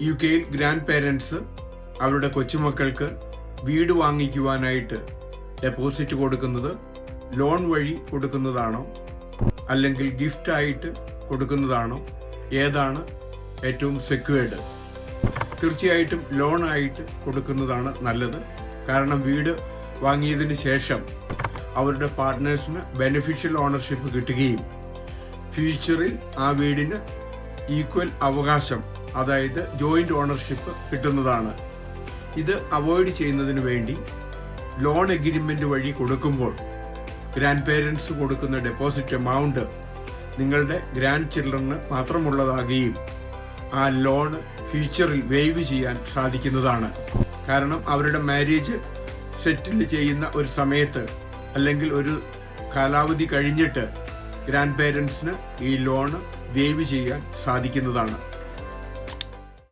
UK-യിൽ grand parents അവരുടെ കൊച്ചുമക്കൾക്ക് വീട് വാങ്ങിക്കുവാനായിട്ട് deposit കൊടുക്കുന്നത് ലോൺ വഴി കൊടുക്കുന്നതാണോ അല്ലെങ്കിൽ ഗിഫ്റ്റായിട്ട് കൊടുക്കുന്നതാണോ, ഏതാണ് ഏറ്റവും സെക്യൂർഡ്? തീർച്ചയായിട്ടും ലോണായിട്ട് കൊടുക്കുന്നതാണ് നല്ലത്. കാരണം വീട് വാങ്ങിയതിന് ശേഷം അവരുടെ പാർട്ട്നേഴ്സിന് ബെനിഫിഷ്യൽ ഓണർഷിപ്പ് കിട്ടുകയും ഫ്യൂച്ചറിൽ ആ വീടിന് ഈക്വൽ അവകാശം, അതായത് ജോയിൻ്റ് ഓണർഷിപ്പ് കിട്ടുന്നതാണ്. ഇത് അവോയ്ഡ് ചെയ്യുന്നതിന് വേണ്ടി ലോൺ എഗ്രിമെൻ്റ് വഴി കൊടുക്കുമ്പോൾ ഗ്രാൻഡ് പേരൻസ് കൊടുക്കുന്ന ഡെപ്പോസിറ്റ് എമൗണ്ട് നിങ്ങളുടെ ഗ്രാൻഡ് ചിൽഡ്രന് മാത്രമുള്ളതാകുകയും ആ ലോൺ ഫ്യൂച്ചറിൽ വേവ് ചെയ്യാൻ സാധിക്കുന്നതാണ്. കാരണം അവരുടെ മാരേജ് സെറ്റിൽ ചെയ്യുന്ന ഒരു സമയത്ത് അല്ലെങ്കിൽ ഒരു കാലാവധി കഴിഞ്ഞിട്ട് ഗ്രാൻഡ് പേരൻസിന് ഈ ലോൺ വേവ് ചെയ്യാൻ സാധിക്കുന്നതാണ്.